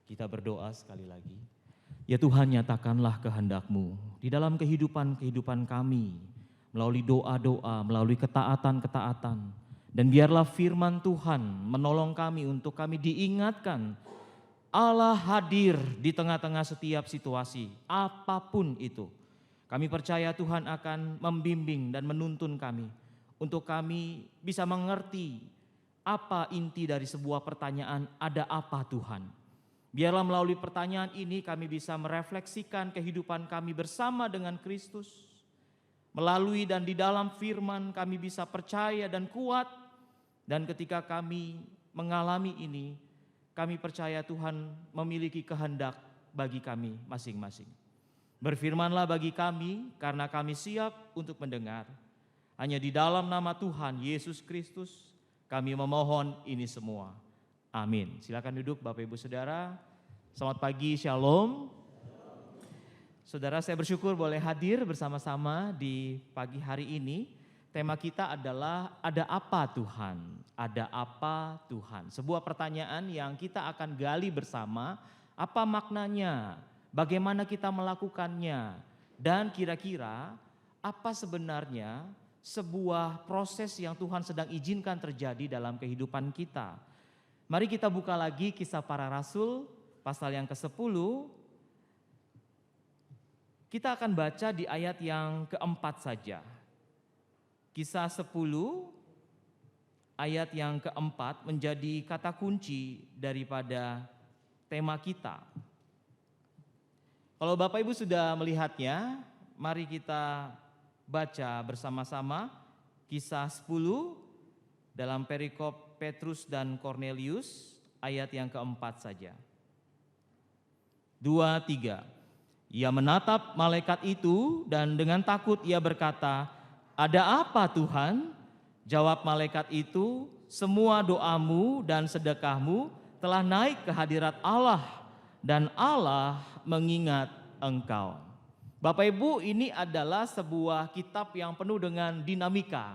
Kita berdoa sekali lagi. Ya Tuhan, nyatakanlah kehendak-Mu di dalam kehidupan kami, melalui doa-doa, melalui ketaatan-ketaatan. Dan biarlah firman Tuhan menolong kami untuk kami diingatkan, Allah hadir di tengah-tengah setiap situasi, apapun itu. Kami percaya Tuhan akan membimbing dan menuntun kami, untuk kami bisa mengerti apa inti dari sebuah pertanyaan, ada apa Tuhan? Biarlah melalui pertanyaan ini kami bisa merefleksikan kehidupan kami bersama dengan Kristus. Melalui dan di dalam firman kami bisa percaya dan kuat. Dan ketika kami mengalami ini, kami percaya Tuhan memiliki kehendak bagi kami masing-masing. Berfirmanlah bagi kami karena kami siap untuk mendengar. Hanya di dalam nama Tuhan Yesus Kristus kami memohon ini semua. Amin. Silakan duduk Bapak Ibu Saudara. Selamat pagi, Shalom. Saudara, saya bersyukur boleh hadir bersama-sama di pagi hari ini. Tema kita adalah ada apa Tuhan? Ada apa Tuhan? Sebuah pertanyaan yang kita akan gali bersama. Apa maknanya? Bagaimana kita melakukannya? Dan kira-kira apa sebenarnya sebuah proses yang Tuhan sedang izinkan terjadi dalam kehidupan kita? Mari kita buka lagi Kisah Para Rasul pasal yang ke-10. Kita akan baca di ayat yang keempat saja. Kisah 10 ayat yang keempat menjadi kata kunci daripada tema kita. Kalau Bapak Ibu sudah melihatnya, mari kita baca bersama-sama Kisah 10 dalam perikop Petrus dan Kornelius ayat yang keempat saja. 2, 3. Ia menatap malaikat itu dan dengan takut ia berkata, "Ada apa Tuhan?" Jawab malaikat itu, "Semua doamu dan sedekahmu telah naik ke hadirat Allah dan Allah mengingat engkau." Bapak Ibu, ini adalah sebuah kitab yang penuh dengan dinamika.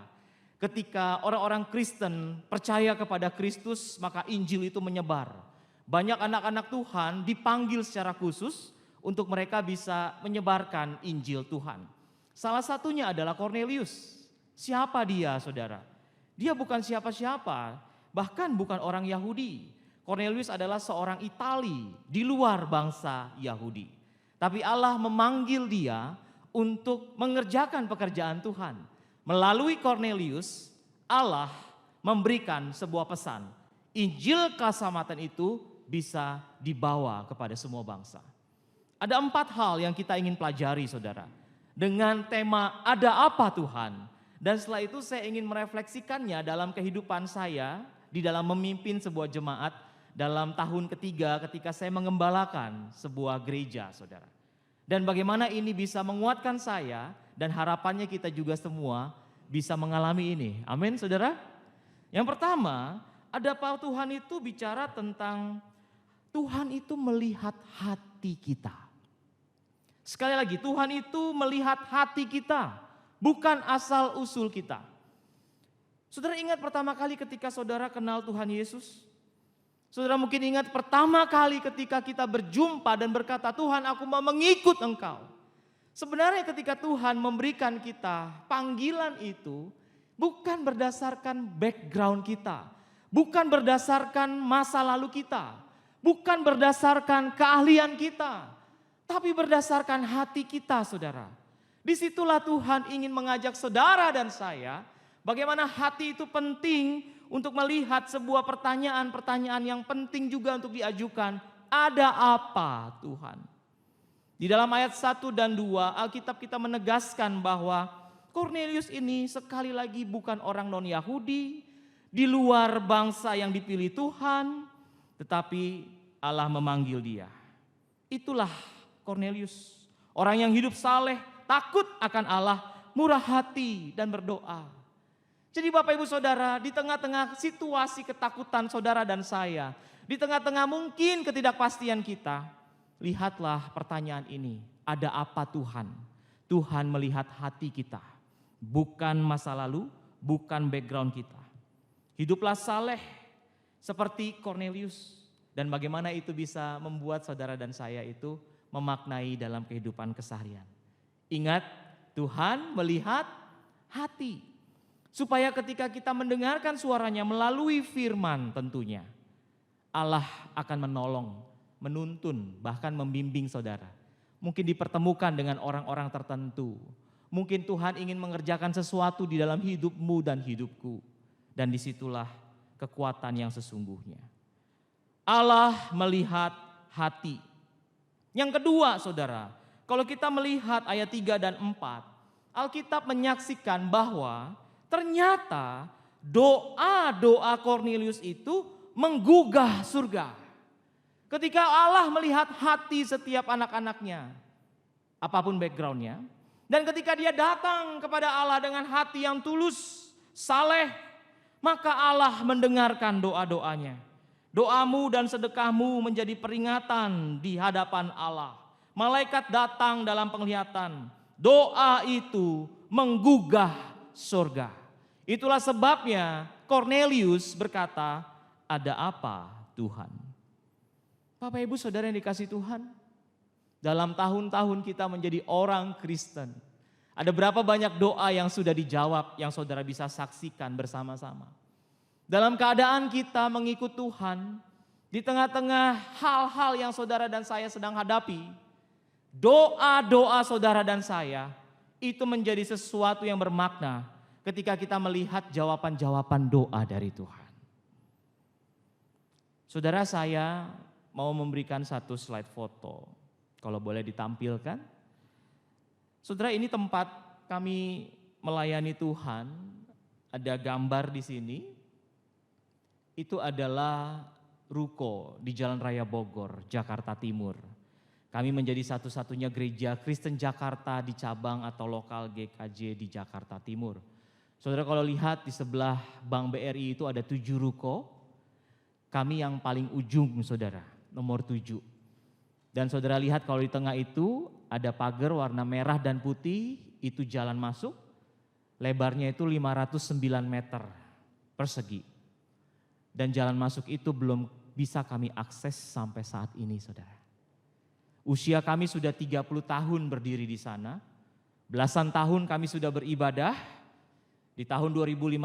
Ketika orang-orang Kristen percaya kepada Kristus, maka Injil itu menyebar. Banyak anak-anak Tuhan dipanggil secara khusus untuk mereka bisa menyebarkan Injil Tuhan. Salah satunya adalah Kornelius. Siapa dia, saudara? Dia bukan siapa-siapa, bahkan bukan orang Yahudi. Kornelius adalah seorang Itali di luar bangsa Yahudi. Tapi Allah memanggil dia untuk mengerjakan pekerjaan Tuhan. Melalui Kornelius, Allah memberikan sebuah pesan. Injil keselamatan itu bisa dibawa kepada semua bangsa. Ada 4 hal yang kita ingin pelajari, saudara. Dengan tema ada apa Tuhan? Dan setelah itu saya ingin merefleksikannya dalam kehidupan saya di dalam memimpin sebuah jemaat dalam tahun ketiga ketika saya mengembalakan sebuah gereja, saudara. Dan bagaimana ini bisa menguatkan saya dan harapannya kita juga semua bisa mengalami ini. Amin, saudara. Yang pertama, ada apa Tuhan itu bicara tentang Tuhan itu melihat hati kita. Sekali lagi, Tuhan itu melihat hati kita, bukan asal usul kita. Saudara ingat pertama kali ketika saudara kenal Tuhan Yesus? Saudara mungkin ingat pertama kali ketika kita berjumpa dan berkata, "Tuhan, aku mau mengikut Engkau." Sebenarnya ketika Tuhan memberikan kita panggilan itu bukan berdasarkan background kita, bukan berdasarkan masa lalu kita, bukan berdasarkan keahlian kita, tapi berdasarkan hati kita, saudara. Disitulah Tuhan ingin mengajak saudara dan saya, bagaimana hati itu penting untuk melihat sebuah pertanyaan-pertanyaan yang penting juga untuk diajukan. Ada apa Tuhan? Di dalam ayat 1 dan 2 Alkitab kita menegaskan bahwa Kornelius ini sekali lagi bukan orang non-Yahudi, di luar bangsa yang dipilih Tuhan, tetapi Allah memanggil dia. Itulah Kornelius, orang yang hidup saleh, takut akan Allah, murah hati dan berdoa. Jadi Bapak Ibu Saudara, di tengah-tengah situasi ketakutan saudara dan saya, di tengah-tengah mungkin ketidakpastian kita, lihatlah pertanyaan ini, ada apa Tuhan? Tuhan melihat hati kita, bukan masa lalu, bukan background kita. Hiduplah saleh seperti Kornelius. Dan bagaimana itu bisa membuat saudara dan saya itu memaknai dalam kehidupan keseharian. Ingat, Tuhan melihat hati. Supaya ketika kita mendengarkan suaranya melalui firman tentunya, Allah akan menolong, menuntun, bahkan membimbing saudara. Mungkin dipertemukan dengan orang-orang tertentu. Mungkin Tuhan ingin mengerjakan sesuatu di dalam hidupmu dan hidupku. Dan disitulah kekuatan yang sesungguhnya. Allah melihat hati. Yang kedua saudara, kalau kita melihat ayat 3 dan 4, Alkitab menyaksikan bahwa ternyata doa-doa Kornelius itu menggugah surga. Ketika Allah melihat hati setiap anak-anaknya, apapun backgroundnya, dan ketika dia datang kepada Allah dengan hati yang tulus, saleh, maka Allah mendengarkan doa-doanya. Doamu dan sedekahmu menjadi peringatan di hadapan Allah. Malaikat datang dalam penglihatan. Doa itu menggugah surga. Itulah sebabnya Kornelius berkata, ada apa Tuhan? Bapak Ibu Saudara yang dikasihi Tuhan, dalam tahun-tahun kita menjadi orang Kristen, ada berapa banyak doa yang sudah dijawab yang saudara bisa saksikan bersama-sama. Dalam keadaan kita mengikut Tuhan, di tengah-tengah hal-hal yang saudara dan saya sedang hadapi, doa-doa saudara dan saya itu menjadi sesuatu yang bermakna ketika kita melihat jawaban-jawaban doa dari Tuhan. Saudara, saya mau memberikan satu slide foto, kalau boleh ditampilkan. Saudara, ini tempat kami melayani Tuhan, ada gambar di sini. Itu adalah ruko di Jalan Raya Bogor, Jakarta Timur. Kami menjadi satu-satunya gereja Kristen Jakarta di cabang atau lokal GKJ di Jakarta Timur. Saudara, kalau lihat di sebelah Bank BRI itu ada 7 ruko. Kami yang paling ujung saudara, nomor 7. Dan saudara lihat kalau di tengah itu ada pagar warna merah dan putih, itu jalan masuk. Lebarnya itu 509 meter persegi. Dan jalan masuk itu belum bisa kami akses sampai saat ini saudara. Usia kami sudah 30 tahun berdiri di sana. Belasan tahun kami sudah beribadah. Di tahun 2015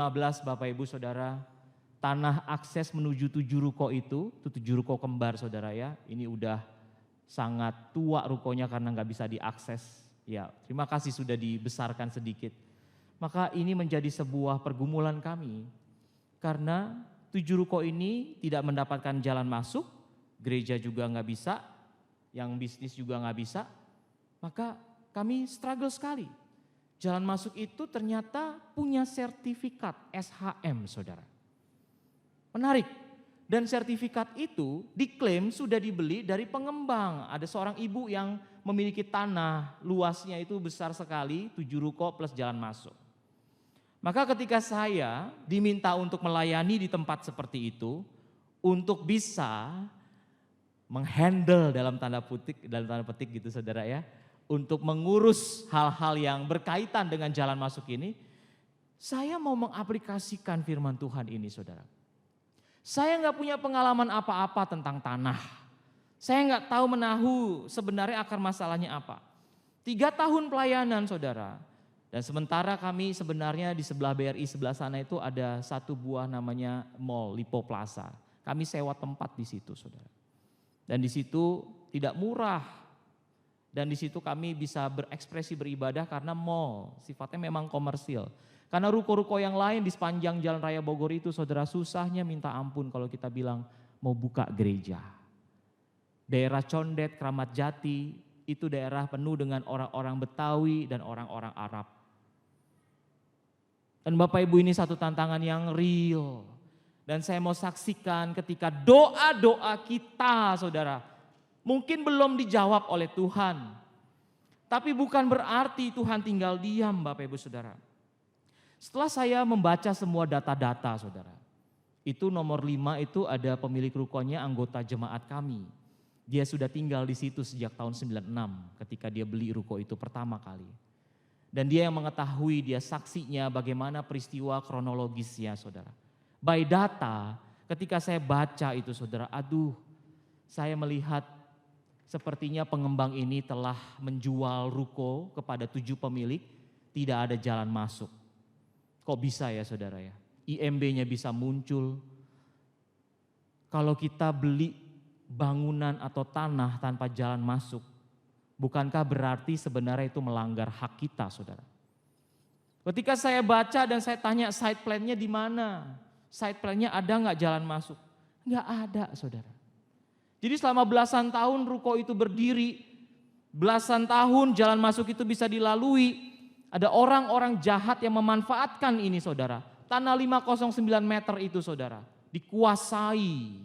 Bapak Ibu Saudara, tanah akses menuju 7 ruko itu 7 ruko kembar saudara ya. Ini udah sangat tua rukonya karena nggak bisa diakses. Ya, terima kasih sudah dibesarkan sedikit. Maka ini menjadi sebuah pergumulan kami. Karena 7 ruko ini tidak mendapatkan jalan masuk, gereja juga nggak bisa, yang bisnis juga nggak bisa, maka kami struggle sekali. Jalan masuk itu ternyata punya sertifikat SHM saudara. Menarik, dan sertifikat itu diklaim sudah dibeli dari pengembang. Ada seorang ibu yang memiliki tanah, luasnya itu besar sekali, 7 ruko plus jalan masuk. Maka ketika saya diminta untuk melayani di tempat seperti itu, untuk bisa menghandle dalam tanda petik gitu saudara ya, untuk mengurus hal-hal yang berkaitan dengan jalan masuk ini, saya mau mengaplikasikan firman Tuhan ini saudara. Saya nggak punya pengalaman apa-apa tentang tanah. Saya nggak tahu menahu sebenarnya akar masalahnya apa. 3 tahun pelayanan saudara. Dan sementara kami sebenarnya di sebelah BRI sebelah sana itu ada satu buah namanya Mall Lipo Plaza. Kami sewa tempat di situ saudara. Dan di situ tidak murah. Dan di situ kami bisa berekspresi beribadah karena mall sifatnya memang komersil. Karena ruko-ruko yang lain di sepanjang Jalan Raya Bogor itu saudara susahnya minta ampun kalau kita bilang mau buka gereja. Daerah Condet, Kramat Jati itu daerah penuh dengan orang-orang Betawi dan orang-orang Arab. Dan Bapak Ibu ini satu tantangan yang real. Dan saya mau saksikan ketika doa-doa kita saudara mungkin belum dijawab oleh Tuhan. Tapi bukan berarti Tuhan tinggal diam Bapak Ibu Saudara. Setelah saya membaca semua data-data saudara. Itu nomor 5 itu ada pemilik rukonya anggota jemaat kami. Dia sudah tinggal di situ sejak tahun 96 ketika dia beli ruko itu pertama kali. Dan dia yang mengetahui, dia saksinya bagaimana peristiwa kronologisnya saudara. By data ketika saya baca itu saudara, aduh saya melihat sepertinya pengembang ini telah menjual ruko kepada 7 pemilik, tidak ada jalan masuk. Kok bisa ya saudara ya? IMB-nya bisa muncul. Kalau kita beli bangunan atau tanah tanpa jalan masuk, bukankah berarti sebenarnya itu melanggar hak kita saudara? Ketika saya baca dan saya tanya site plan-nya di mana? Site plan-nya ada nggak jalan masuk? Nggak ada saudara. Jadi selama belasan tahun ruko itu berdiri, belasan tahun jalan masuk itu bisa dilalui. Ada orang-orang jahat yang memanfaatkan ini saudara. Tanah 509 meter itu saudara, dikuasai.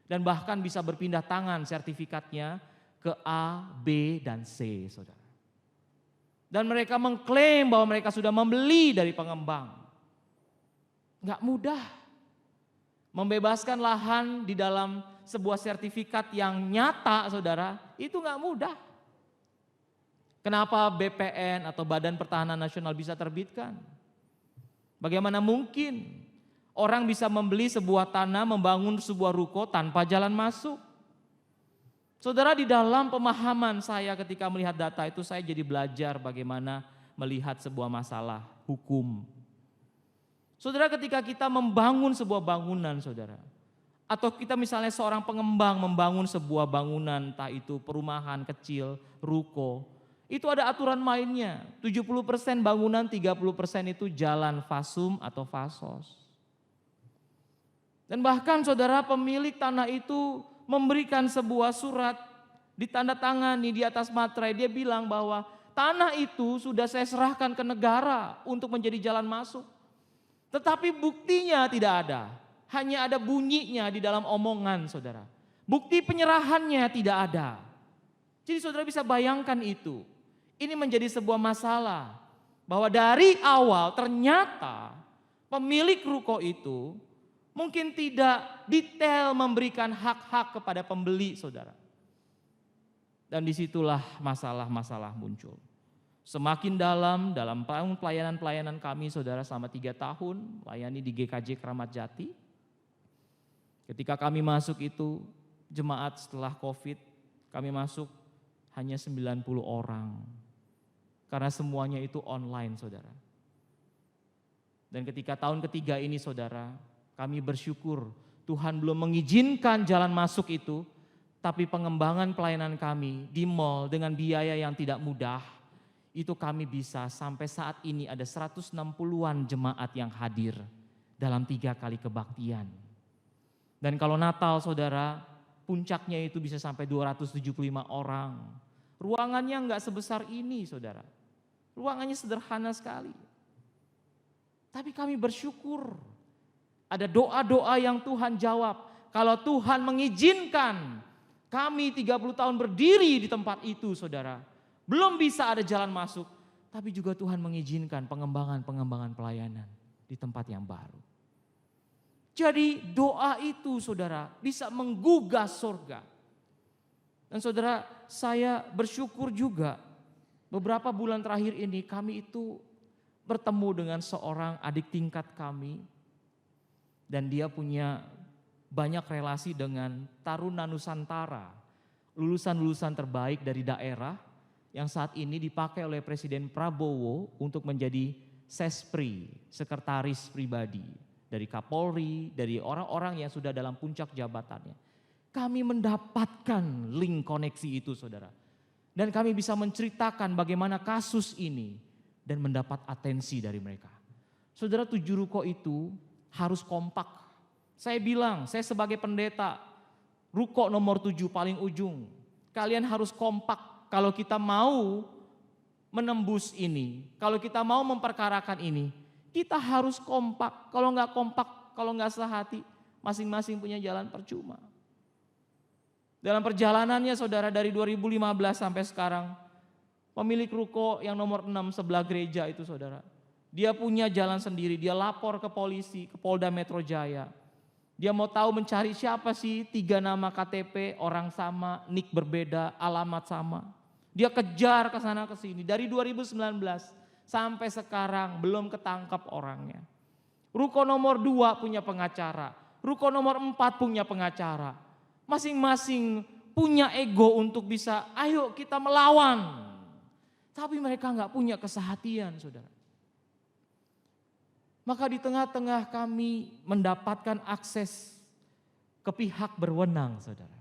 Dan bahkan bisa berpindah tangan sertifikatnya ke A, B, dan C saudara. Dan mereka mengklaim bahwa mereka sudah membeli dari pengembang. Nggak mudah. Membebaskan lahan di dalam sebuah sertifikat yang nyata saudara, itu nggak mudah. Kenapa BPN atau Badan Pertahanan Nasional bisa terbitkan? Bagaimana mungkin orang bisa membeli sebuah tanah, membangun sebuah ruko tanpa jalan masuk? Saudara, di dalam pemahaman saya ketika melihat data itu, saya jadi belajar bagaimana melihat sebuah masalah hukum. Saudara, ketika kita membangun sebuah bangunan saudara, atau kita misalnya seorang pengembang membangun sebuah bangunan, entah itu perumahan kecil, ruko, itu ada aturan mainnya. 70% bangunan, 30% itu jalan fasum atau fasos. Dan bahkan saudara, pemilik tanah itu memberikan sebuah surat ditandatangani di atas materai. Dia bilang bahwa tanah itu sudah saya serahkan ke negara untuk menjadi jalan masuk. Tetapi buktinya tidak ada. Hanya ada bunyinya di dalam omongan saudara. Bukti penyerahannya tidak ada. Jadi saudara bisa bayangkan itu. Ini menjadi sebuah masalah. Bahwa dari awal ternyata pemilik ruko itu mungkin tidak detail memberikan hak-hak kepada pembeli saudara. Dan disitulah masalah-masalah muncul. Semakin dalam pelayanan-pelayanan kami saudara selama 3 tahun melayani di GKJ Keramat Jati. Ketika kami masuk itu jemaat setelah COVID, kami masuk hanya 90 orang. Karena semuanya itu online saudara. Dan ketika tahun ketiga ini saudara, kami bersyukur Tuhan belum mengizinkan jalan masuk itu, tapi pengembangan pelayanan kami di mall dengan biaya yang tidak mudah, itu kami bisa sampai saat ini ada 160-an jemaat yang hadir dalam 3 kali kebaktian. Dan kalau Natal saudara, puncaknya itu bisa sampai 275 orang. Ruangannya enggak sebesar ini saudara. Ruangannya sederhana sekali. Tapi kami bersyukur. Ada doa-doa yang Tuhan jawab. Kalau Tuhan mengizinkan kami 30 tahun berdiri di tempat itu saudara. Belum bisa ada jalan masuk. Tapi juga Tuhan mengizinkan pengembangan pelayanan di tempat yang baru. Jadi doa itu saudara bisa menggugah surga. Dan saudara, saya bersyukur juga beberapa bulan terakhir ini kami itu bertemu dengan seorang adik tingkat kami. Dan dia punya banyak relasi dengan Taruna Nusantara. Lulusan-lulusan terbaik dari daerah yang saat ini dipakai oleh Presiden Prabowo untuk menjadi sespri, sekretaris pribadi. Dari Kapolri, dari orang-orang yang sudah dalam puncak jabatannya. Kami mendapatkan link koneksi itu saudara. Dan kami bisa menceritakan bagaimana kasus ini dan mendapat atensi dari mereka. Saudara, 7 ruko itu harus kompak. Saya bilang, saya sebagai pendeta, ruko nomor 7 paling ujung. Kalian harus kompak kalau kita mau menembus ini. Kalau kita mau memperkarakan ini. Kita harus kompak, kalau nggak kompak, kalau nggak sehati, masing-masing punya jalan percuma. Dalam perjalanannya saudara dari 2015 sampai sekarang, pemilik ruko yang nomor 6 sebelah gereja itu saudara, dia punya jalan sendiri, dia lapor ke polisi, ke Polda Metro Jaya. Dia mau tahu mencari siapa sih 3 nama KTP, orang sama, nik berbeda, alamat sama. Dia kejar ke sana ke sini dari 2019. Sampai sekarang belum ketangkap orangnya. Ruko nomor 2 punya pengacara. Ruko nomor 4 punya pengacara. Masing-masing punya ego untuk bisa, ayo kita melawan. Tapi mereka nggak punya kesehatian, saudara. Maka di tengah-tengah kami mendapatkan akses ke pihak berwenang, saudara.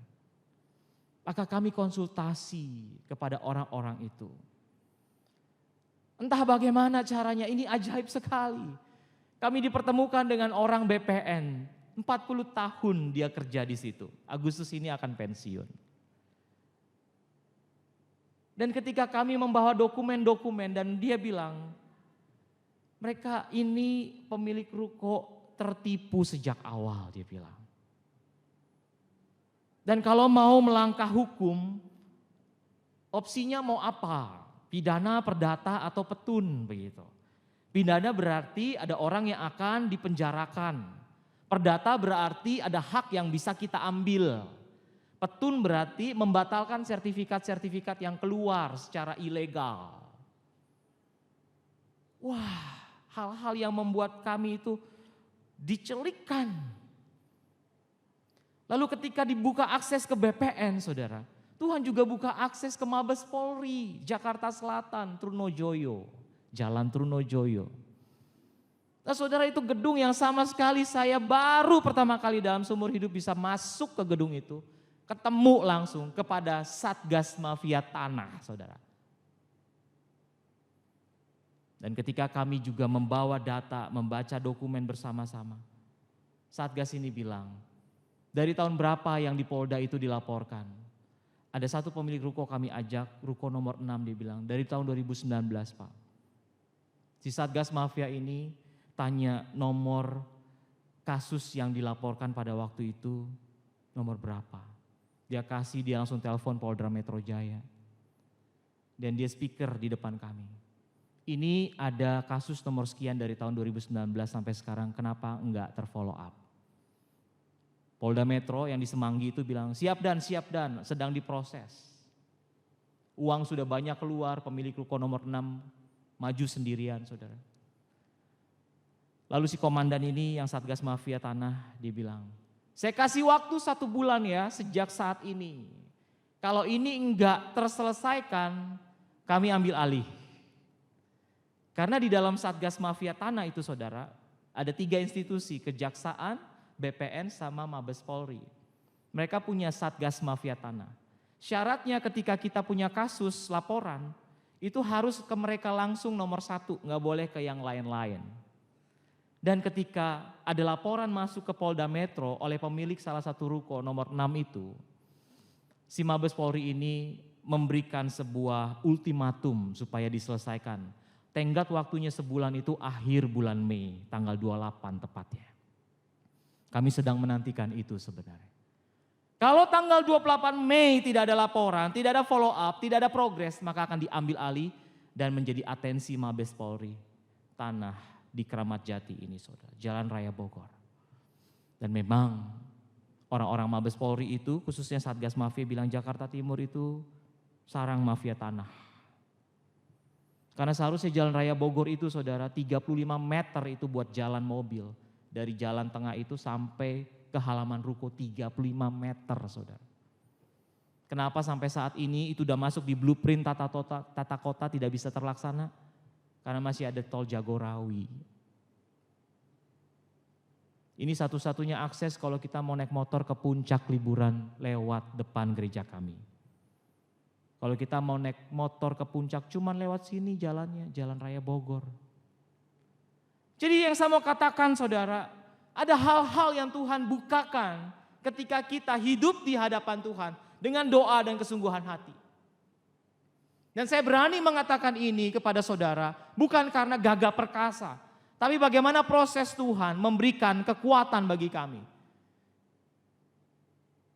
Maka kami konsultasi kepada orang-orang itu. Entah bagaimana caranya, ini ajaib sekali. Kami dipertemukan dengan orang BPN, 40 tahun dia kerja di situ. Agustus ini akan pensiun. Dan ketika kami membawa dokumen-dokumen dan dia bilang, mereka ini pemilik ruko tertipu sejak awal, dia bilang. Dan kalau mau melangkah hukum, opsinya mau apa? Pidana, perdata, atau petun begitu. Pidana berarti ada orang yang akan dipenjarakan. Perdata berarti ada hak yang bisa kita ambil. Petun berarti membatalkan sertifikat-sertifikat yang keluar secara ilegal. Wah, hal-hal yang membuat kami itu dicelikkan. Lalu ketika dibuka akses ke BPN, saudara, Tuhan juga buka akses ke Mabes Polri, Jakarta Selatan, Trunojoyo, Jalan Trunojoyo. Nah saudara, itu gedung yang sama sekali saya baru pertama kali dalam seumur hidup bisa masuk ke gedung itu. Ketemu langsung kepada Satgas Mafia Tanah, saudara. Dan ketika kami juga membawa data, membaca dokumen bersama-sama, Satgas ini bilang, dari tahun berapa yang di Polda itu dilaporkan? Ada satu pemilik ruko kami ajak, ruko nomor 6 dia bilang, dari tahun 2019 Pak. Si Satgas Mafia ini tanya nomor kasus yang dilaporkan pada waktu itu, nomor berapa. Dia kasih, dia langsung telepon Polda Metro Jaya. Dan dia speaker di depan kami. Ini ada kasus nomor sekian dari tahun 2019 sampai sekarang, kenapa enggak terfollow up? Polda Metro yang di Semanggi itu bilang, siap dan, sedang diproses. Uang sudah banyak keluar, pemilik ruko nomor 6 maju sendirian, saudara. Lalu si komandan ini yang Satgas Mafia Tanah, dia bilang, saya kasih waktu 1 bulan ya sejak saat ini. Kalau ini enggak terselesaikan, kami ambil alih. Karena di dalam Satgas Mafia Tanah itu saudara, ada 3 institusi, Kejaksaan, BPN sama Mabes Polri. Mereka punya Satgas Mafia Tanah. Syaratnya ketika kita punya kasus laporan, itu harus ke mereka langsung nomor 1, nggak boleh ke yang lain-lain. Dan ketika ada laporan masuk ke Polda Metro oleh pemilik salah satu ruko nomor 6 itu, si Mabes Polri ini memberikan sebuah ultimatum supaya diselesaikan. Tenggat waktunya sebulan itu akhir bulan Mei, tanggal 28 tepatnya. Kami sedang menantikan itu sebenarnya. Kalau tanggal 28 Mei tidak ada laporan, tidak ada follow up, tidak ada progres, maka akan diambil alih dan menjadi atensi Mabes Polri Tanah di Keramat Jati ini saudara, Jalan Raya Bogor. Dan memang orang-orang Mabes Polri itu, khususnya Satgas Mafia bilang Jakarta Timur itu sarang mafia tanah. Karena seharusnya Jalan Raya Bogor itu saudara 35 meter itu buat jalan mobil. Dari jalan tengah itu sampai ke halaman ruko 35 meter saudara. Kenapa sampai saat ini itu udah masuk di blueprint tata kota tidak bisa terlaksana? Karena masih ada tol Jagorawi. Ini satu-satunya akses kalau kita mau naik motor ke puncak liburan lewat depan gereja kami. Kalau kita mau naik motor ke puncak cuman lewat sini jalannya, Jalan Raya Bogor. Jadi yang saya mau katakan saudara, ada hal-hal yang Tuhan bukakan ketika kita hidup di hadapan Tuhan dengan doa dan kesungguhan hati. Dan saya berani mengatakan ini kepada saudara, bukan karena gagah perkasa, tapi bagaimana proses Tuhan memberikan kekuatan bagi kami.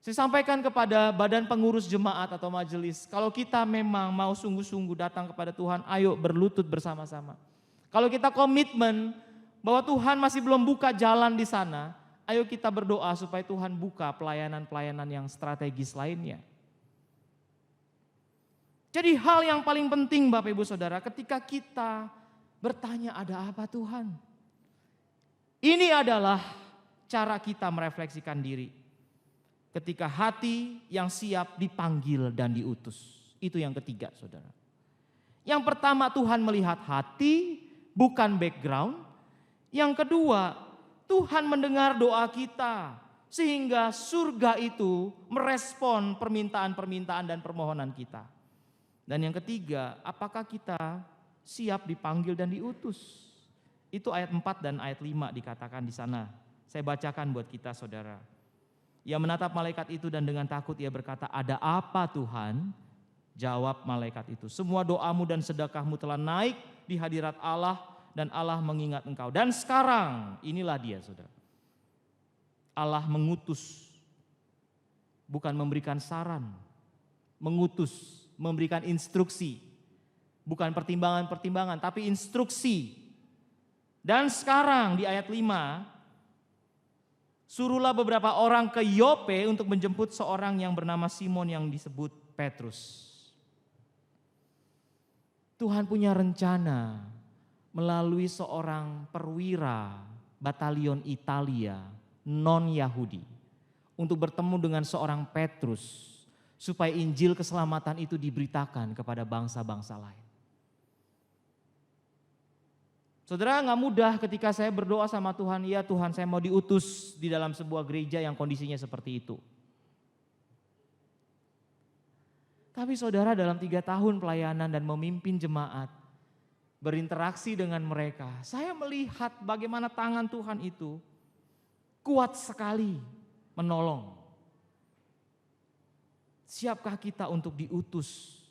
Saya sampaikan kepada badan pengurus jemaat atau majelis, kalau kita memang mau sungguh-sungguh datang kepada Tuhan, ayo berlutut bersama-sama. Kalau kita komitmen bahwa Tuhan masih belum buka jalan di sana, ayo kita berdoa supaya Tuhan buka pelayanan-pelayanan yang strategis lainnya. Jadi hal yang paling penting Bapak Ibu Saudara, ketika kita bertanya ada apa Tuhan? Ini adalah cara kita merefleksikan diri. ketika hati yang siap dipanggil dan diutus. Itu yang ketiga, saudara. Yang pertama, Tuhan melihat hati, bukan background. Yang kedua, Tuhan mendengar doa kita, sehingga surga itu merespon permintaan-permintaan dan permohonan kita. Dan yang ketiga, apakah kita siap dipanggil dan diutus? Itu ayat 4 dan ayat 5 dikatakan di sana. Saya bacakan buat kita, saudara. Ia menatap malaikat itu dan dengan takut ia berkata, "Ada apa Tuhan?" Jawab malaikat itu, "Semua doamu dan sedekahmu telah naik di hadirat Allah dan Allah mengingat engkau. Dan sekarang," inilah dia, saudara. Allah mengutus, bukan memberikan saran, mengutus, memberikan instruksi, bukan pertimbangan-pertimbangan, tapi instruksi. Dan sekarang di ayat 5, suruhlah beberapa orang ke Yope untuk menjemput seorang yang bernama Simon yang disebut Petrus. Tuhan punya rencana melalui seorang perwira batalion Italia non-Yahudi untuk bertemu dengan seorang Petrus supaya Injil keselamatan itu diberitakan kepada bangsa-bangsa lain. Saudara, gak mudah ketika saya berdoa sama Tuhan, "Ya Tuhan, saya mau diutus di dalam sebuah gereja yang kondisinya seperti itu." Tapi saudara, dalam 3 tahun pelayanan dan memimpin jemaat, berinteraksi dengan mereka, saya melihat bagaimana tangan Tuhan itu kuat sekali menolong. Siapkah kita untuk diutus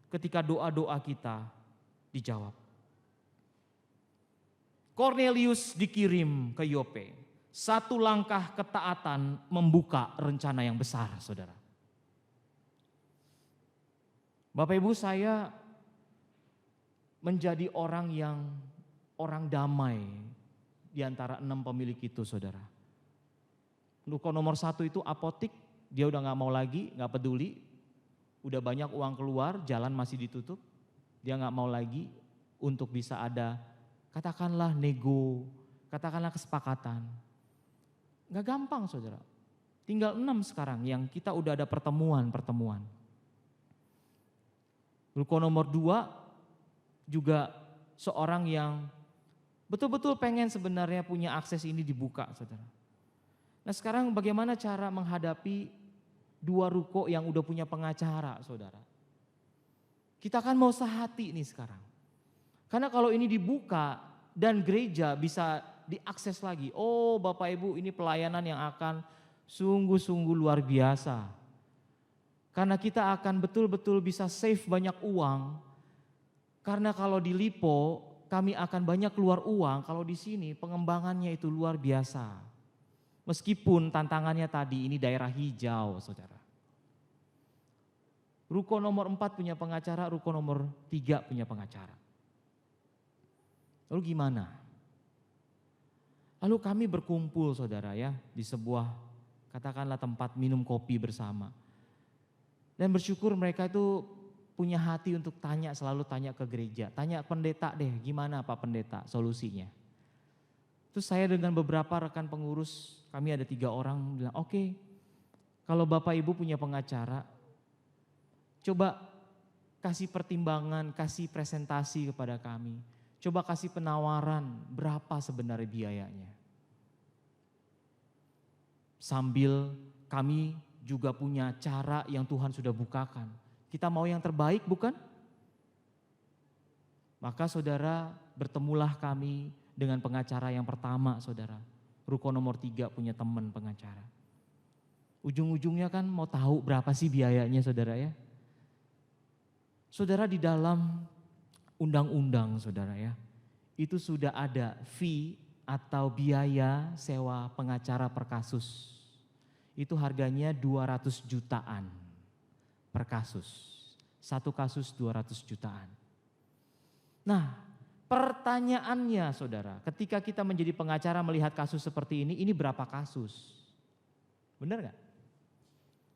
ketika doa-doa kita dijawab? Cornelius dikirim ke Yope. 1 langkah ketaatan membuka rencana yang besar, saudara. Bapak Ibu, saya menjadi orang damai di antara 6 pemilik itu, saudara. Luko nomor 1 itu apotik, dia udah gak mau lagi, gak peduli. Udah banyak uang keluar, jalan masih ditutup. Dia gak mau lagi untuk bisa ada, katakanlah nego, katakanlah kesepakatan. Gak gampang, saudara. Tinggal 6 sekarang yang kita udah ada pertemuan. Luko nomor 2 juga seorang yang betul-betul pengen sebenarnya punya akses ini dibuka, saudara. Nah sekarang bagaimana cara menghadapi 2 ruko yang udah punya pengacara, saudara. Kita kan mau sehati nih sekarang. Karena kalau ini dibuka dan gereja bisa diakses lagi. Oh Bapak Ibu, ini pelayanan yang akan sungguh-sungguh luar biasa. Karena kita akan betul-betul bisa save banyak uang. Karena kalau di Lipo kami akan banyak keluar uang, kalau di sini pengembangannya itu luar biasa. Meskipun tantangannya tadi ini daerah hijau, saudara. Ruko nomor 4 punya pengacara, ruko nomor 3 punya pengacara. Lalu gimana? Lalu kami berkumpul, saudara ya, di sebuah katakanlah tempat minum kopi bersama. Dan bersyukur mereka itu punya hati untuk selalu tanya ke gereja. Tanya pendeta deh, gimana Pak Pendeta solusinya. Terus saya dengan beberapa rekan pengurus, kami ada 3 orang bilang, "Oke, kalau Bapak Ibu punya pengacara, coba kasih pertimbangan, kasih presentasi kepada kami. Coba kasih penawaran berapa sebenarnya biayanya." Sambil kami juga punya cara yang Tuhan sudah bukakan. Kita mau yang terbaik, bukan? Maka saudara, bertemulah kami dengan pengacara yang pertama, saudara. Ruko nomor 3 punya teman pengacara. Ujung-ujungnya kan mau tahu berapa sih biayanya, saudara ya. Saudara, di dalam undang-undang, saudara ya, itu sudah ada fee atau biaya sewa pengacara per kasus. Itu harganya 200 jutaan per kasus. 1 kasus 200 jutaan. Nah, pertanyaannya saudara, ketika kita menjadi pengacara melihat kasus seperti ini berapa kasus? Benar gak?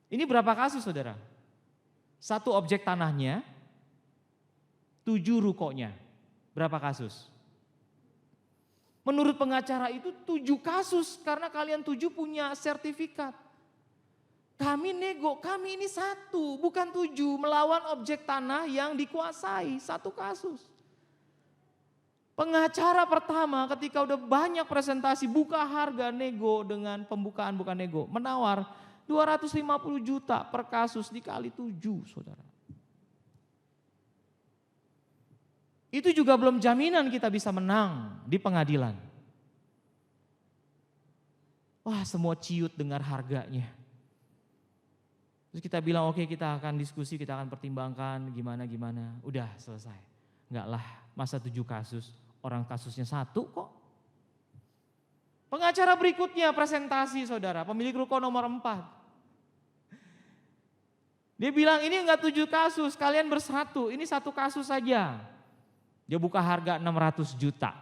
Ini berapa kasus saudara? 1 objek tanahnya, 7 rukonya. Berapa kasus? Menurut pengacara itu 7 kasus karena kalian 7 punya sertifikat. Kami nego, kami ini satu, bukan 7, melawan objek tanah yang dikuasai, satu kasus. Pengacara pertama ketika udah banyak presentasi, buka harga, nego dengan pembukaan bukan nego, menawar 250 juta per kasus dikali 7, saudara. Itu juga belum jaminan kita bisa menang di pengadilan. Wah, semua ciut dengar harganya. Terus kita bilang oke, kita akan diskusi, kita akan pertimbangkan gimana. Udah selesai. Enggak lah, masa 7 kasus, orang kasusnya 1 kok. Pengacara berikutnya presentasi saudara, pemilik ruko nomor 4. Dia bilang ini enggak 7 kasus, kalian bersatu, ini 1 kasus saja. Dia buka harga 600 juta.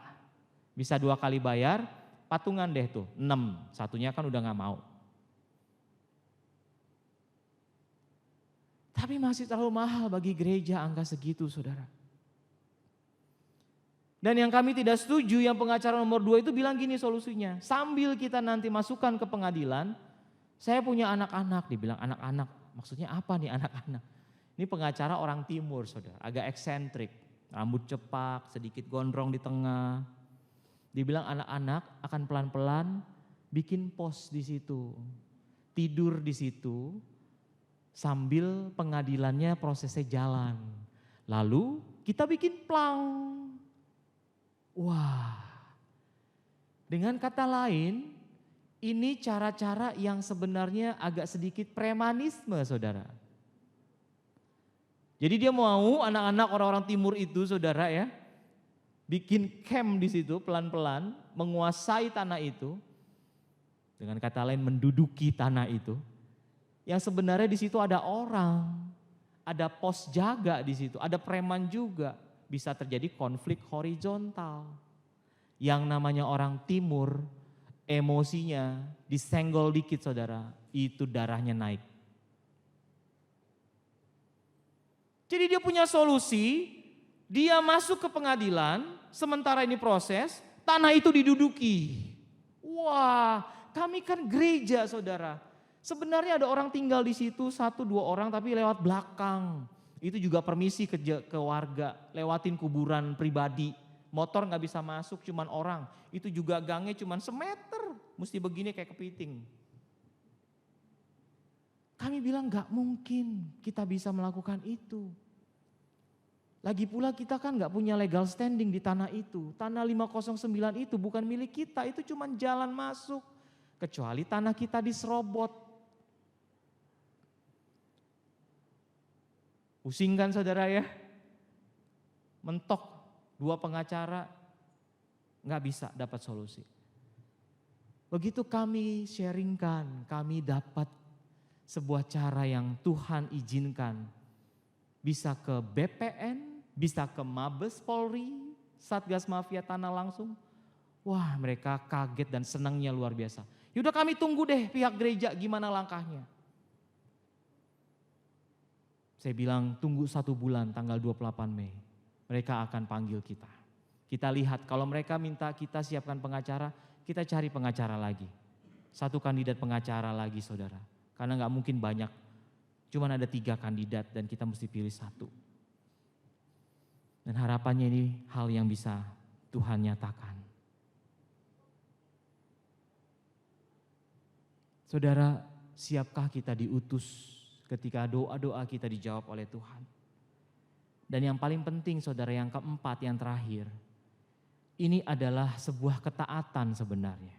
Bisa 2 kali bayar, patungan deh tuh, 6. Satunya kan udah gak mau. Tapi masih terlalu mahal bagi gereja angka segitu saudara. Dan yang kami tidak setuju, yang pengacara nomor 2 itu bilang gini solusinya. Sambil kita nanti masukkan ke pengadilan, saya punya anak-anak. Dibilang anak-anak, maksudnya apa nih anak-anak? Ini pengacara orang timur saudara, agak eksentrik. Rambut cepak, sedikit gondrong di tengah. Dibilang anak-anak akan pelan-pelan bikin pos di situ. Tidur di situ. Sambil pengadilannya prosesnya jalan. Lalu kita bikin plang. Wah. Dengan kata lain, ini cara-cara yang sebenarnya agak sedikit premanisme saudara. Jadi dia mau anak-anak orang-orang timur itu saudara ya, bikin camp di situ pelan-pelan, menguasai tanah itu. Dengan kata lain menduduki tanah itu. Yang sebenarnya di situ ada orang, ada pos jaga di situ, ada preman juga. Bisa terjadi konflik horizontal. Yang namanya orang timur, emosinya disenggol dikit saudara, itu darahnya naik. Jadi dia punya solusi, dia masuk ke pengadilan, sementara ini proses, tanah itu diduduki. Wah, kami kan gereja saudara. Sebenarnya ada orang tinggal di situ 1-2 orang tapi lewat belakang. Itu juga permisi ke warga, lewatin kuburan pribadi. Motor gak bisa masuk, cuman orang. Itu juga gangnya cuman semeter, mesti begini kayak kepiting. Kami bilang gak mungkin kita bisa melakukan itu. Lagi pula kita kan gak punya legal standing di tanah itu. Tanah 509 itu bukan milik kita, itu cuman jalan masuk. Kecuali tanah kita diserobot. Pusing kan saudara ya, mentok 2 pengacara gak bisa dapat solusi. Begitu kami sharingkan, kami dapat sebuah cara yang Tuhan izinkan. Bisa ke BPN, bisa ke Mabes Polri, Satgas Mafia Tanah langsung. Wah mereka kaget dan senangnya luar biasa. Yaudah kami tunggu deh pihak gereja gimana langkahnya. Saya bilang tunggu 1 bulan tanggal 28 Mei. Mereka akan panggil kita. Kita lihat kalau mereka minta kita siapkan pengacara, kita cari pengacara lagi. 1 kandidat pengacara lagi saudara. Karena gak mungkin banyak. Cuman ada 3 kandidat dan kita mesti pilih 1. Dan harapannya ini hal yang bisa Tuhan nyatakan. Saudara, siapkah kita diutus ketika doa-doa kita dijawab oleh Tuhan? Dan yang paling penting saudara, yang keempat, yang terakhir. Ini adalah sebuah ketaatan sebenarnya.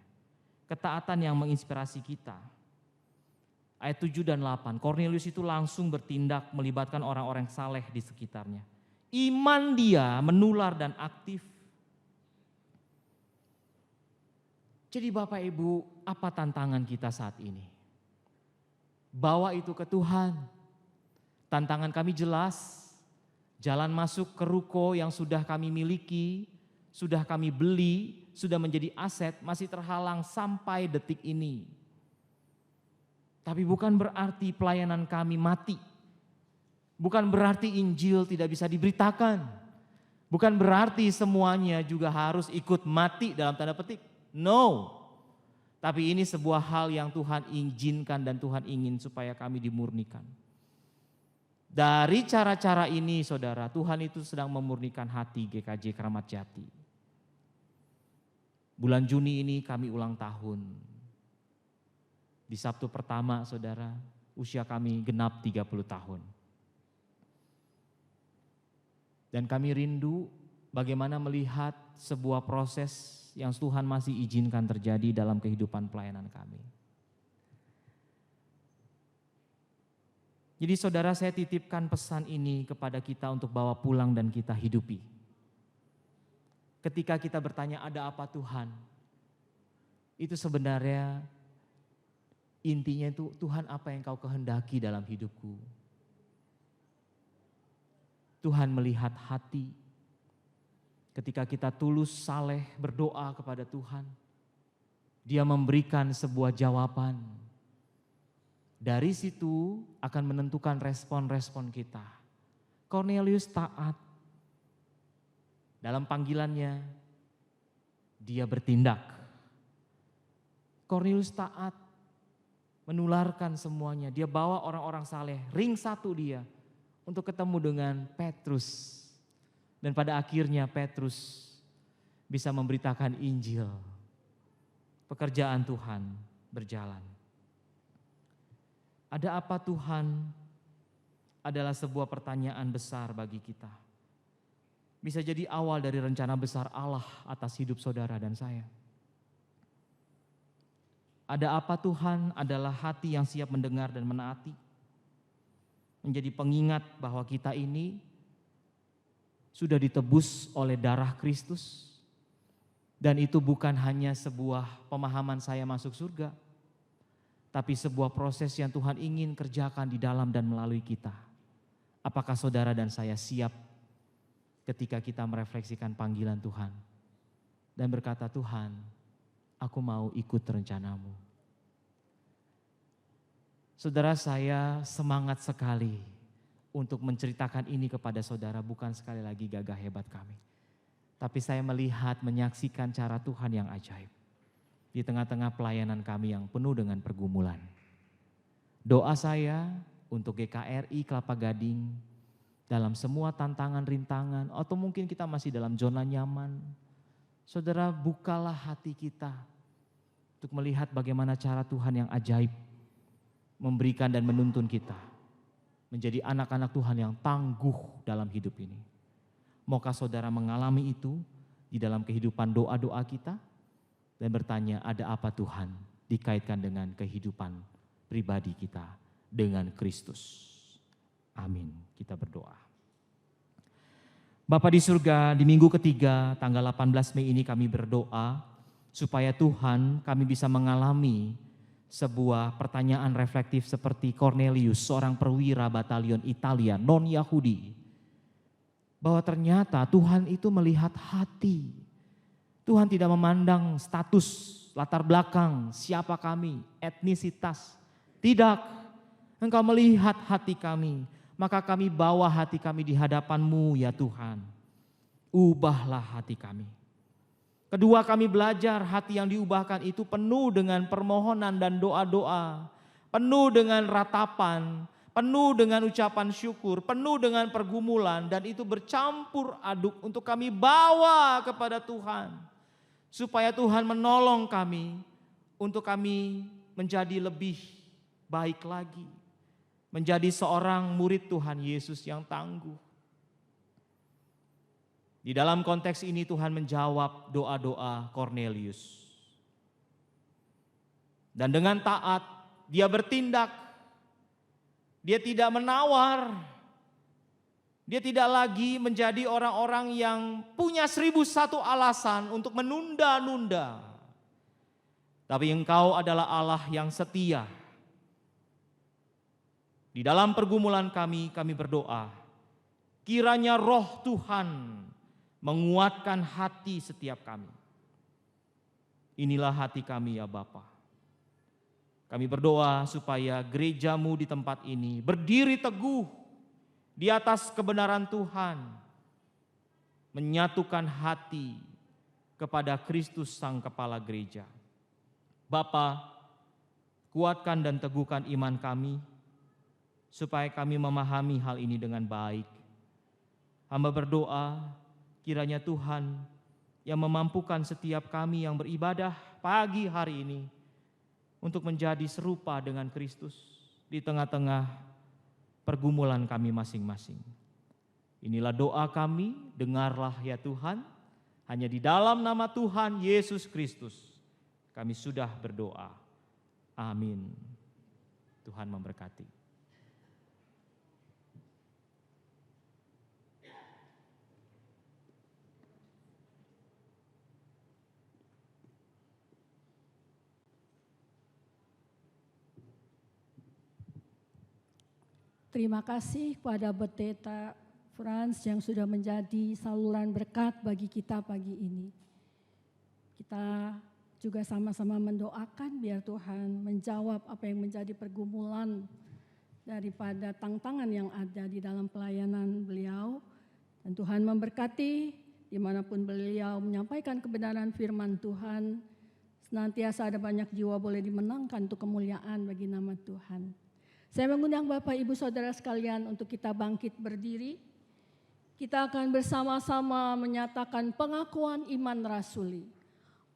Ketaatan yang menginspirasi kita. Ayat 7 dan 8, Kornelius itu langsung bertindak melibatkan orang-orang saleh di sekitarnya. Iman dia menular dan aktif. Jadi Bapak Ibu, apa tantangan kita saat ini? Bawa itu ke Tuhan. Tantangan kami jelas. Jalan masuk ke ruko yang sudah kami miliki, sudah kami beli, sudah menjadi aset, masih terhalang sampai detik ini. Tapi bukan berarti pelayanan kami mati. Bukan berarti Injil tidak bisa diberitakan. Bukan berarti semuanya juga harus ikut mati dalam tanda petik. No. Tapi ini sebuah hal yang Tuhan izinkan dan Tuhan ingin supaya kami dimurnikan. Dari cara-cara ini saudara, Tuhan itu sedang memurnikan hati GKJ Keramat Jati. Bulan Juni ini kami ulang tahun. Di Sabtu pertama saudara, usia kami genap 30 tahun. Dan kami rindu bagaimana melihat sebuah proses yang Tuhan masih izinkan terjadi dalam kehidupan pelayanan kami. Jadi saudara, saya titipkan pesan ini kepada kita untuk bawa pulang dan kita hidupi. Ketika kita bertanya ada apa Tuhan, itu sebenarnya intinya itu Tuhan apa yang kau kehendaki dalam hidupku. Tuhan melihat hati. Ketika kita tulus, saleh, berdoa kepada Tuhan, Dia memberikan sebuah jawaban. Dari situ akan menentukan respon-respon kita. Cornelius taat. Dalam panggilannya, dia bertindak. Cornelius taat, menularkan semuanya. Dia bawa orang-orang saleh, ring satu dia, untuk ketemu dengan Petrus. Dan pada akhirnya Petrus bisa memberitakan Injil. Pekerjaan Tuhan berjalan. Ada apa Tuhan? Adalah sebuah pertanyaan besar bagi kita. Bisa jadi awal dari rencana besar Allah atas hidup saudara dan saya. Ada apa Tuhan? Adalah hati yang siap mendengar dan menaati. Menjadi pengingat bahwa kita ini sudah ditebus oleh darah Kristus. Dan itu bukan hanya sebuah pemahaman saya masuk surga. Tapi sebuah proses yang Tuhan ingin kerjakan di dalam dan melalui kita. Apakah saudara dan saya siap ketika kita merefleksikan panggilan Tuhan. Dan berkata, Tuhan, aku mau ikut rencanamu. Saudara, saya semangat sekali untuk menceritakan ini kepada saudara, bukan sekali lagi gagah hebat kami. Tapi saya melihat, menyaksikan cara Tuhan yang ajaib. Di tengah-tengah pelayanan kami yang penuh dengan pergumulan. Doa saya untuk GKRI Kelapa Gading, dalam semua tantangan, rintangan, atau mungkin kita masih dalam zona nyaman. Saudara, bukalah hati kita untuk melihat bagaimana cara Tuhan yang ajaib memberikan dan menuntun kita menjadi anak-anak Tuhan yang tangguh dalam hidup ini. Maukah saudara mengalami itu di dalam kehidupan doa-doa kita dan bertanya, ada apa Tuhan, dikaitkan dengan kehidupan pribadi kita dengan Kristus. Amin. Kita berdoa. Bapa di surga, di minggu ketiga tanggal 18 Mei ini kami berdoa supaya Tuhan kami bisa mengalami sebuah pertanyaan reflektif seperti Cornelius, seorang perwira batalion Italia non-Yahudi. Bahwa ternyata Tuhan itu melihat hati. Tuhan tidak memandang status, latar belakang, siapa kami, etnisitas. Tidak, Engkau melihat hati kami. Maka kami bawa hati kami di hadapan-Mu ya Tuhan. Ubahlah hati kami. Kedua, kami belajar hati yang diubahkan itu penuh dengan permohonan dan doa-doa. Penuh dengan ratapan, penuh dengan ucapan syukur, penuh dengan pergumulan. Dan itu bercampur aduk untuk kami bawa kepada Tuhan. Supaya Tuhan menolong kami untuk kami menjadi lebih baik lagi. Menjadi seorang murid Tuhan Yesus yang tangguh. Di dalam konteks ini Tuhan menjawab doa-doa Cornelius. Dan dengan taat dia bertindak. Dia tidak menawar. Dia tidak lagi menjadi orang-orang yang punya 1001 alasan untuk menunda-nunda. Tapi Engkau adalah Allah yang setia. Di dalam pergumulan kami berdoa, kiranya roh Tuhan menguatkan hati setiap kami. Inilah hati kami ya Bapa. Kami berdoa supaya gereja-Mu di tempat ini berdiri teguh di atas kebenaran Tuhan. Menyatukan hati kepada Kristus Sang Kepala Gereja. Bapa, kuatkan dan teguhkan iman kami, supaya kami memahami hal ini dengan baik. Hamba berdoa, kiranya Tuhan yang memampukan setiap kami yang beribadah pagi hari ini untuk menjadi serupa dengan Kristus di tengah-tengah pergumulan kami masing-masing. Inilah doa kami, dengarlah ya Tuhan, hanya di dalam nama Tuhan Yesus Kristus kami sudah berdoa. Amin. Tuhan memberkati. Terima kasih kepada Pendeta Frans yang sudah menjadi saluran berkat bagi kita pagi ini. Kita juga sama-sama mendoakan biar Tuhan menjawab apa yang menjadi pergumulan daripada tantangan yang ada di dalam pelayanan beliau. Dan Tuhan memberkati dimanapun beliau menyampaikan kebenaran firman Tuhan. Senantiasa ada banyak jiwa boleh dimenangkan untuk kemuliaan bagi nama Tuhan. Saya mengundang Bapak Ibu Saudara sekalian untuk kita bangkit berdiri. Kita akan bersama-sama menyatakan pengakuan iman rasuli.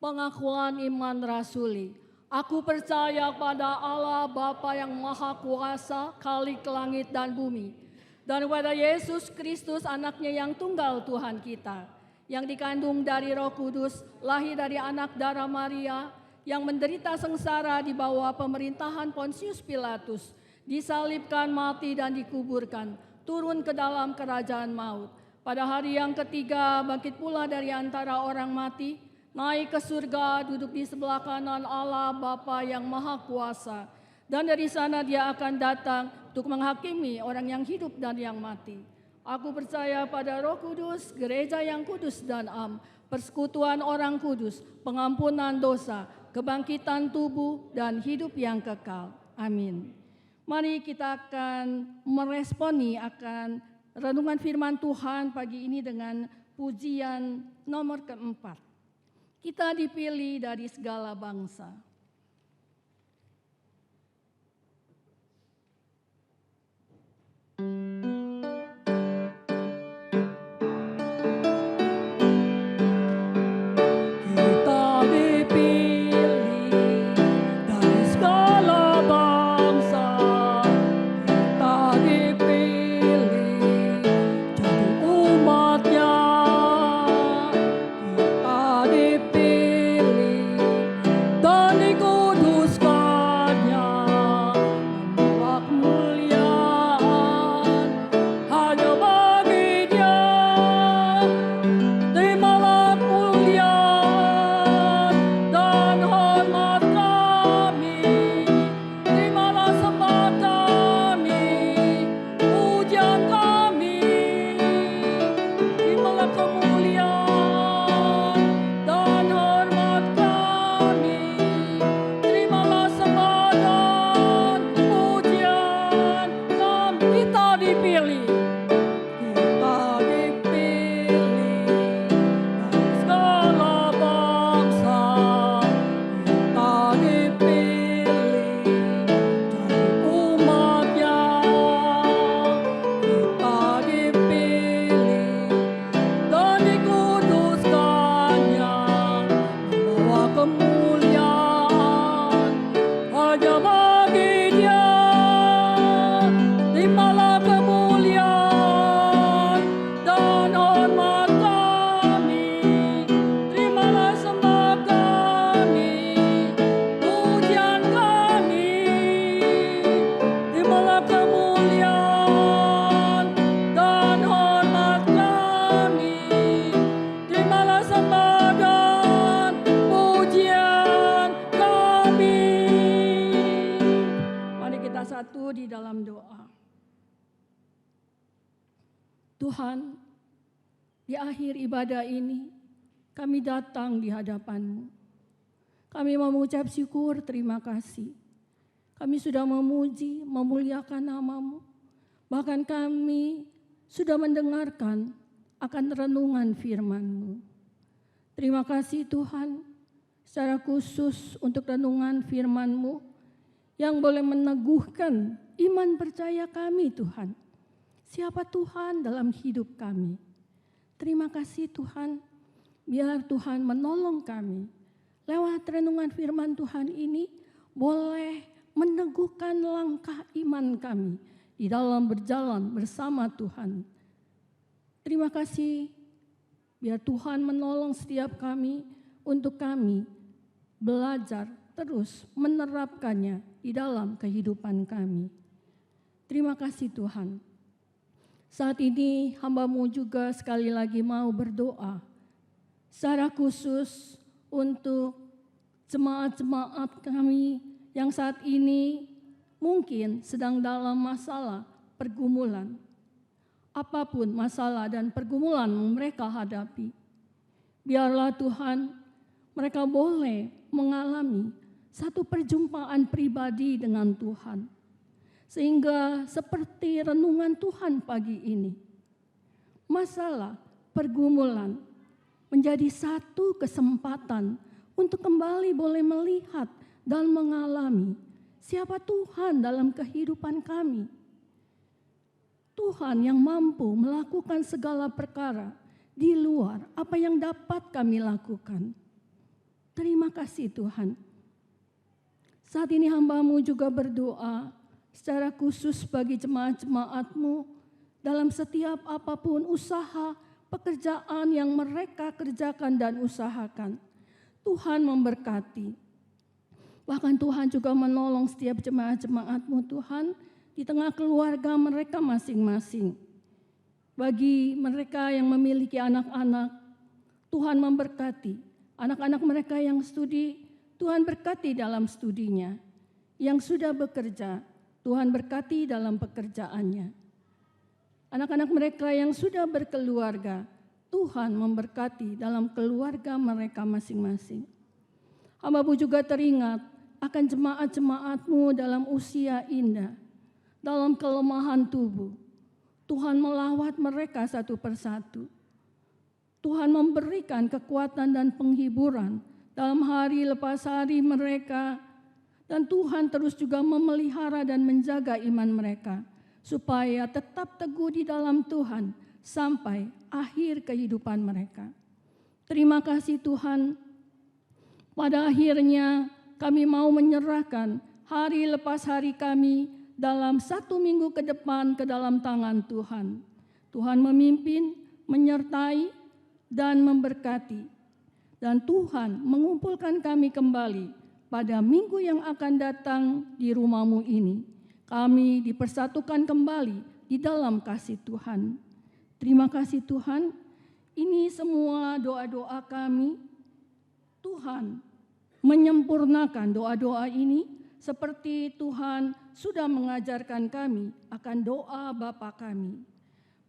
Pengakuan iman rasuli. Aku percaya pada Allah Bapa yang Maha Kuasa, Khalik langit dan bumi. Dan kepada Yesus Kristus anaknya yang tunggal Tuhan kita. Yang dikandung dari Roh Kudus, lahir dari anak darah Maria. Yang menderita sengsara di bawah pemerintahan Pontius Pilatus. Disalibkan, mati dan dikuburkan. Turun ke dalam kerajaan maut. Pada hari yang ketiga bangkit pula dari antara orang mati. Naik ke surga, duduk di sebelah kanan Allah Bapa yang Maha Kuasa. Dan dari sana dia akan datang untuk menghakimi orang yang hidup dan yang mati. Aku percaya pada Roh Kudus, gereja yang kudus dan am, persekutuan orang kudus, pengampunan dosa, kebangkitan tubuh dan hidup yang kekal. Amin. Mari kita akan meresponi akan renungan firman Tuhan pagi ini dengan pujian nomor keempat. Kita dipilih dari segala bangsa. Di dalam doa. Tuhan, di akhir ibadah ini kami datang di hadapan-Mu. Kami mengucap syukur, terima kasih. Kami sudah memuji, memuliakan nama-Mu. Bahkan kami sudah mendengarkan akan renungan firman-Mu. Terima kasih Tuhan, secara khusus untuk renungan firman-Mu yang boleh meneguhkan iman percaya kami Tuhan. Siapa Tuhan dalam hidup kami? Terima kasih Tuhan, biar Tuhan menolong kami. Lewat renungan firman Tuhan ini boleh meneguhkan langkah iman kami di dalam berjalan bersama Tuhan. Terima kasih, biar Tuhan menolong setiap kami untuk kami belajar terus menerapkannya di dalam kehidupan kami. Terima kasih Tuhan. Saat ini hamba-Mu juga sekali lagi mau berdoa secara khusus untuk jemaat-jemaat kami yang saat ini mungkin sedang dalam masalah pergumulan. Apapun masalah dan pergumulan mereka hadapi, biarlah Tuhan mereka boleh mengalami satu perjumpaan pribadi dengan Tuhan. Sehingga seperti renungan Tuhan pagi ini, masalah pergumulan menjadi satu kesempatan untuk kembali boleh melihat dan mengalami siapa Tuhan dalam kehidupan kami. Tuhan yang mampu melakukan segala perkara di luar apa yang dapat kami lakukan. Terima kasih Tuhan. Saat ini hamba-Mu juga berdoa secara khusus bagi jemaat-jemaat-Mu dalam setiap apapun usaha, pekerjaan yang mereka kerjakan dan usahakan. Tuhan memberkati. Bahkan Tuhan juga menolong setiap jemaat-jemaat-Mu Tuhan di tengah keluarga mereka masing-masing. Bagi mereka yang memiliki anak-anak, Tuhan memberkati. Anak-anak mereka yang studi, Tuhan berkati dalam studinya. Yang sudah bekerja, Tuhan berkati dalam pekerjaannya. Anak-anak mereka yang sudah berkeluarga, Tuhan memberkati dalam keluarga mereka masing-masing. Hamba-Mu juga teringat akan jemaat-jemaat-Mu dalam usia indah, dalam kelemahan tubuh. Tuhan melawat mereka satu persatu. Tuhan memberikan kekuatan dan penghiburan dalam hari lepas hari mereka. Dan Tuhan terus juga memelihara dan menjaga iman mereka. Supaya tetap teguh di dalam Tuhan sampai akhir kehidupan mereka. Terima kasih Tuhan. Pada akhirnya kami mau menyerahkan hari lepas hari kami dalam 1 minggu ke depan ke dalam tangan Tuhan. Tuhan memimpin, menyertai, dan memberkati. Dan Tuhan mengumpulkan kami kembali pada minggu yang akan datang di rumah-Mu ini. Kami dipersatukan kembali di dalam kasih Tuhan. Terima kasih Tuhan. Ini semua doa-doa kami. Tuhan menyempurnakan doa-doa ini seperti Tuhan sudah mengajarkan kami akan doa Bapa kami.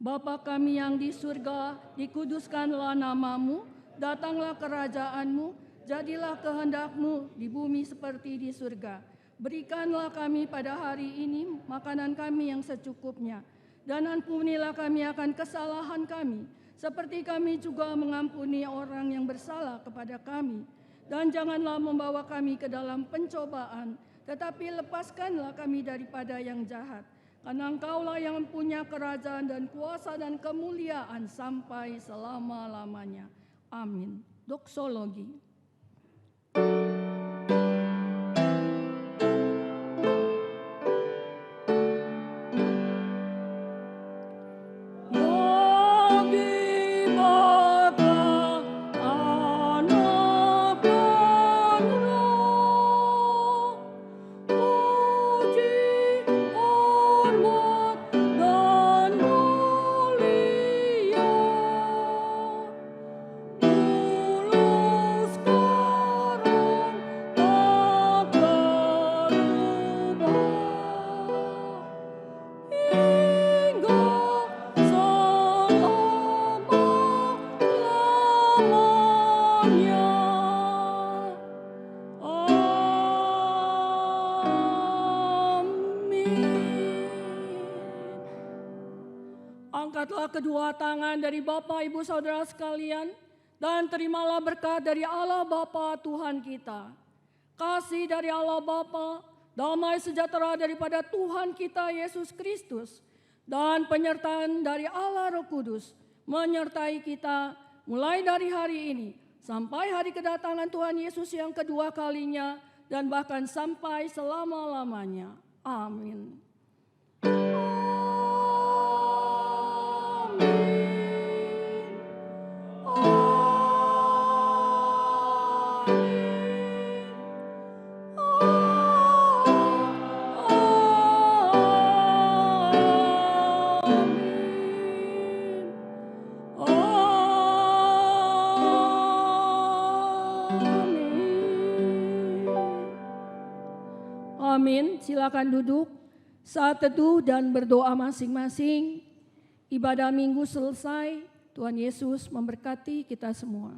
Bapa kami yang di surga, dikuduskanlah nama-Mu, datanglah kerajaan-Mu, jadilah kehendak-Mu di bumi seperti di surga. Berikanlah kami pada hari ini makanan kami yang secukupnya, dan ampunilah kami akan kesalahan kami, seperti kami juga mengampuni orang yang bersalah kepada kami. Dan janganlah membawa kami ke dalam pencobaan, tetapi lepaskanlah kami daripada yang jahat. Karena Engkaulah yang mempunyai kerajaan dan kuasa dan kemuliaan sampai selama-lamanya. Amin. Doksologi. Angkatlah kedua tangan dari Bapak, Ibu, Saudara sekalian dan terimalah berkat dari Allah Bapa Tuhan kita, kasih dari Allah Bapa, damai sejahtera daripada Tuhan kita Yesus Kristus, dan penyertaan dari Allah Roh Kudus menyertai kita mulai dari hari ini sampai hari kedatangan Tuhan Yesus yang kedua kalinya dan bahkan sampai selama-lamanya. Amin. Amin. Silakan duduk. Saat teduh dan berdoa masing-masing. Ibadah minggu selesai. Tuhan Yesus memberkati kita semua.